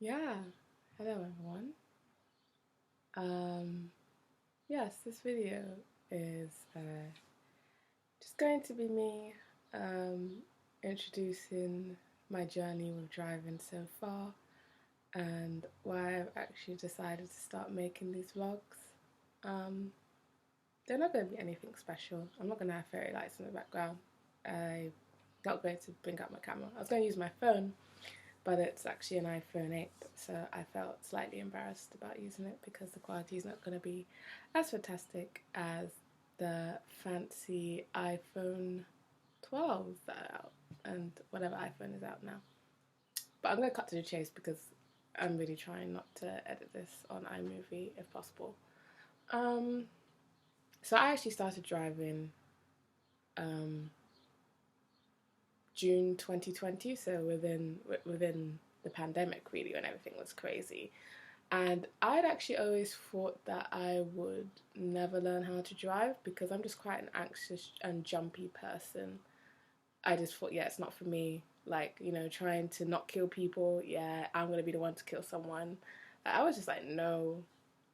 Yeah, hello everyone. Um, yes, this video is just going to be me um, introducing my journey with driving so far and why I've actually decided to start making these vlogs. Um, they're not going to be anything special. I'm not going to have fairy lights in the background. I'm not going to bring out my camera. I was going to use my phone, but it's actually an iPhone 8, so I felt slightly embarrassed about using it because the quality is not going to be as fantastic as the fancy iPhone 12s that are out and whatever iPhone is out now. But I'm going to cut to the chase because I'm really trying not to edit this on iMovie if possible. Um, so I actually started driving um, June 2020, so within the pandemic really, when everything was crazy. And I'd actually always thought that I would never learn how to drive because I'm just quite an anxious and jumpy person. I just thought, yeah, it's not for me. Like, trying to not kill people, yeah, I'm gonna be the one to kill someone. I was just like, no,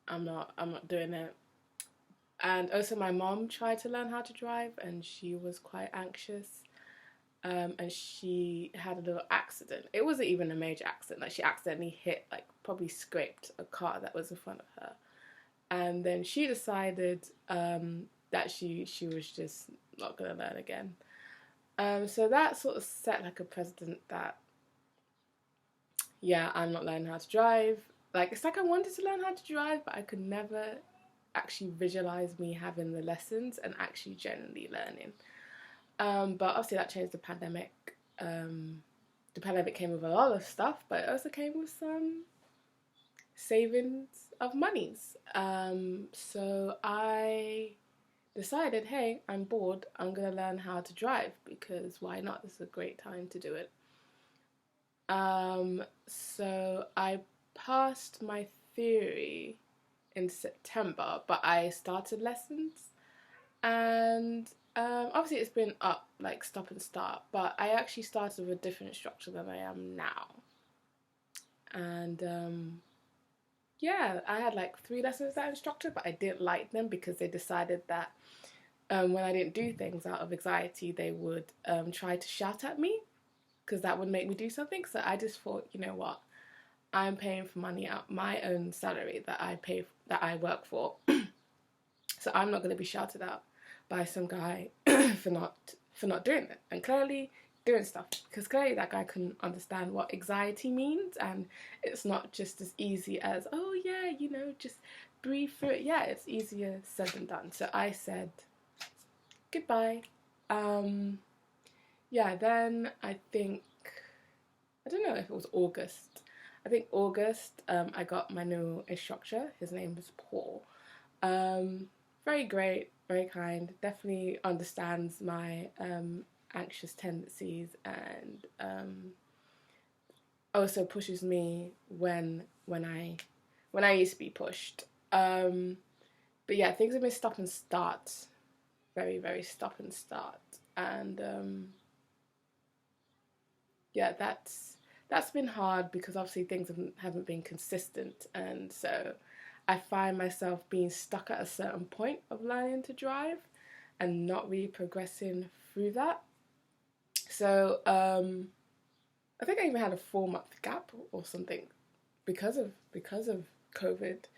I'm not doing it. And also my mom tried to learn how to drive and she was quite anxious. And she had a little accident. It wasn't even a major accident. Like she accidentally hit, like probably scraped a car that was in front of her. And then she decided that she was just not gonna learn again. So that sort of set like a precedent that yeah, I'm not learning how to drive. Like it's like I wanted to learn how to drive, but I could never actually visualize me having the lessons and actually genuinely learning. But obviously that changed the pandemic. The pandemic came with a lot of stuff, but it also came with some savings of monies. So I decided, hey, I'm bored. I'm gonna learn how to drive because why not? This is a great time to do it. So I passed my theory in September, but I started lessons and obviously it's been up like stop and start, but I actually started with a different instructor than I am now. And yeah, I had like 3 lessons with that instructor, but I didn't like them because they decided that when I didn't do things out of anxiety, they would try to shout at me because that would make me do something. So I just thought, you know what, I'm paying for money out my own salary that I work for, so I'm not going to be shouted at by some guy for not doing it and clearly doing stuff because clearly that guy couldn't understand what anxiety means, and it's not just as easy as, oh yeah, just breathe through it. Yeah, it's easier said than done. So I said goodbye. um yeah, then I don't know if it was August. I think August, I got my new instructor. His name was Paul. um Very great, very kind, definitely understands my anxious tendencies, and also pushes me when I used to be pushed. But yeah, things have been stop and start, very very stop and start, and yeah, that's been hard because obviously things haven't been consistent, and so I find myself being stuck at a certain point of learning to drive and not really progressing through that. So I think I even had a 4 month gap or something because of COVID.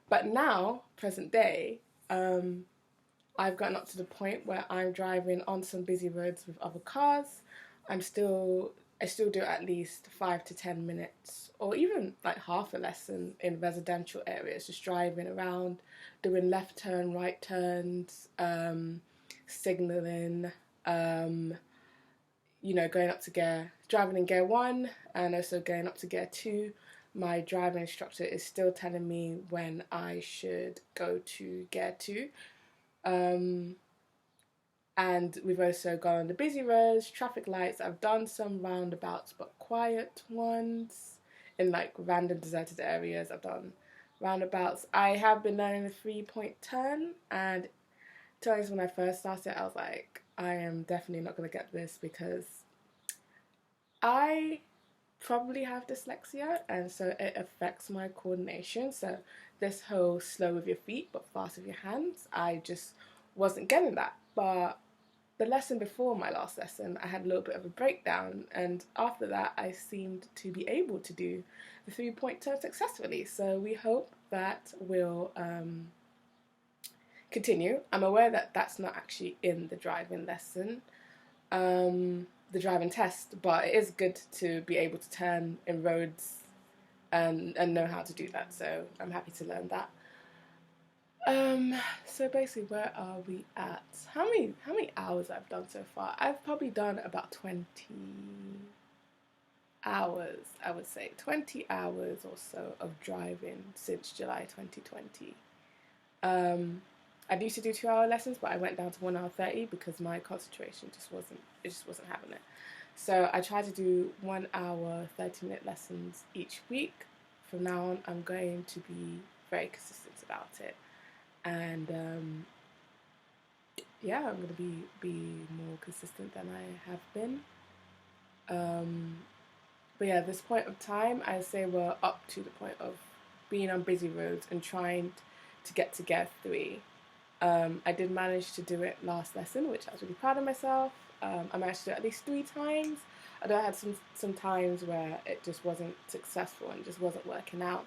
But now, present day, I've gotten up to the point where I'm driving on some busy roads with other cars. I still do at least 5 to 10 minutes, or even like half a lesson in residential areas, just driving around, doing left turn, right turns, signaling, um, going up to gear, driving in gear 1 and also going up to gear 2. My driving instructor is still telling me when I should go to gear 2. Um, and we've also gone on the busy roads, traffic lights. I've done some roundabouts, but quiet ones in like random deserted areas. I've done roundabouts. I have been learning the 3 point turn, and to be honest, when I first started, I was like, I am definitely not going to get this because I probably have dyslexia, and so it affects my coordination. So this whole slow with your feet but fast with your hands, I just wasn't getting that. But the lesson before my last lesson, I had a little bit of a breakdown, and after that, I seemed to be able to do the 3-point turn successfully. So we hope that will continue. I'm aware that that's not actually in the driving lesson, the driving test, but it is good to be able to turn in roads and know how to do that. So I'm happy to learn that. So basically, where are we at? How many hours I've done so far? I've probably done about 20 hours, I would say. 20 hours or so of driving since July 2020. I used to do 2-hour lessons, but I went down to 1 hour 30 because my concentration just wasn't having it. So I try to do 1 hour 30-minute lessons each week. From now on, I'm going to be very consistent about it. And yeah, I'm going to be more consistent than I have been. But yeah, at this point of time, I say we're up to the point of being on busy roads and trying to get to Gear 3. I did manage to do it last lesson, which I was really proud of myself. I managed to do it at least 3 times, although I had some times where it just wasn't successful and just wasn't working out.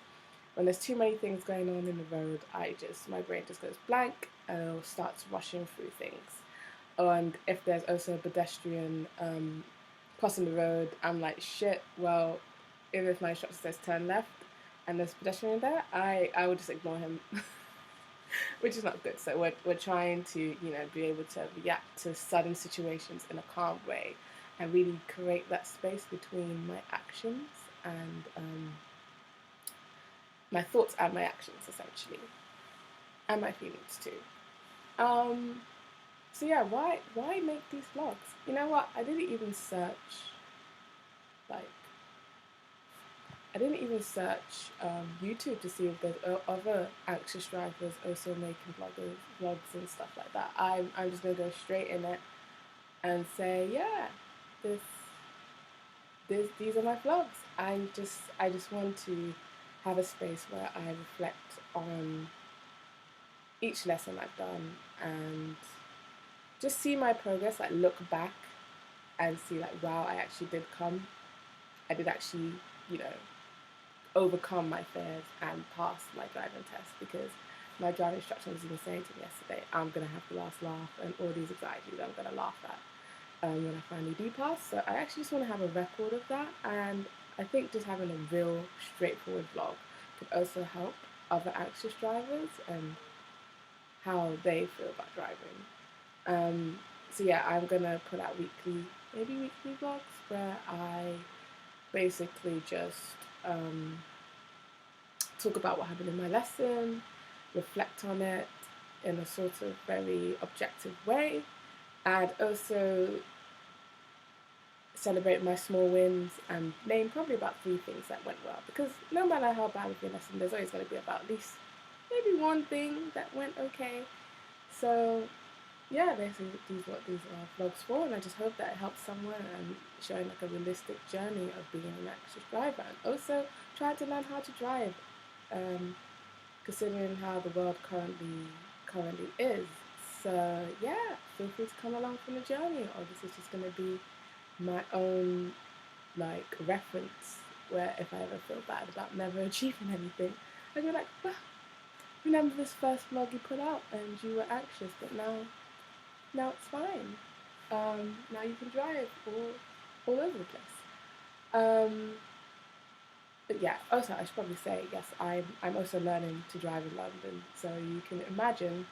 When there's too many things going on in the road, my brain just goes blank and starts rushing through things. Oh, and if there's also a pedestrian crossing the road, I'm like, shit, well, even if my instructor says turn left and there's a pedestrian there, I would just ignore him, which is not good. So we're trying to, be able to react to sudden situations in a calm way and really create that space between my actions and my thoughts and my actions, essentially, and my feelings too. So yeah, why make these vlogs? You know what? I didn't even search YouTube to see if there's other anxious drivers also making vlogs and stuff like that. I'm just gonna go straight in it and say, yeah, these are my vlogs. I just want to have a space where I reflect on each lesson I've done and just see my progress, like look back and see like, wow, I did actually, overcome my fears and pass my driving test, because my driving instructor was even saying to me yesterday, I'm going to have the last laugh and all these anxieties I'm going to laugh at when I finally do pass. So I actually just want to have a record of that, and I think just having a real straightforward vlog could also help other anxious drivers and how they feel about driving. So yeah, I'm going to put out maybe weekly vlogs where I basically just talk about what happened in my lesson, reflect on it in a sort of very objective way, and also celebrate my small wins and name probably about 3 things that went well, because no matter how bad of your lesson, there's always going to be about at least maybe 1 thing that went okay. So yeah, basically these are what these are vlogs for, and I just hope that it helps someone and showing like a realistic journey of being an anxious driver, and also try to learn how to drive, considering how the world currently is. So yeah, feel free to come along from the journey, or this is just going to be my own like reference, where if I ever feel bad about never achieving anything, I'd be like, well, remember this first vlog you put out and you were anxious, but now it's fine. Now you can drive all over the place. But yeah, also I should probably say, yes, I'm also learning to drive in London, so you can imagine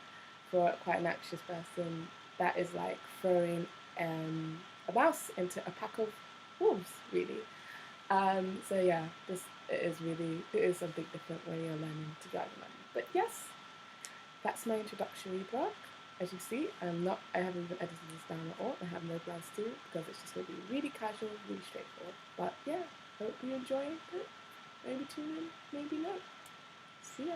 for quite an anxious person that is like throwing a mouse into a pack of wolves, really. So yeah, it is something different when you're learning to drive in London. But yes, that's my introductory blog. As you see, I haven't even edited this down at all. I have no plans to, because it's just going to be really casual, really straightforward. But yeah, hope you enjoy it. Maybe tune in, maybe not. See ya.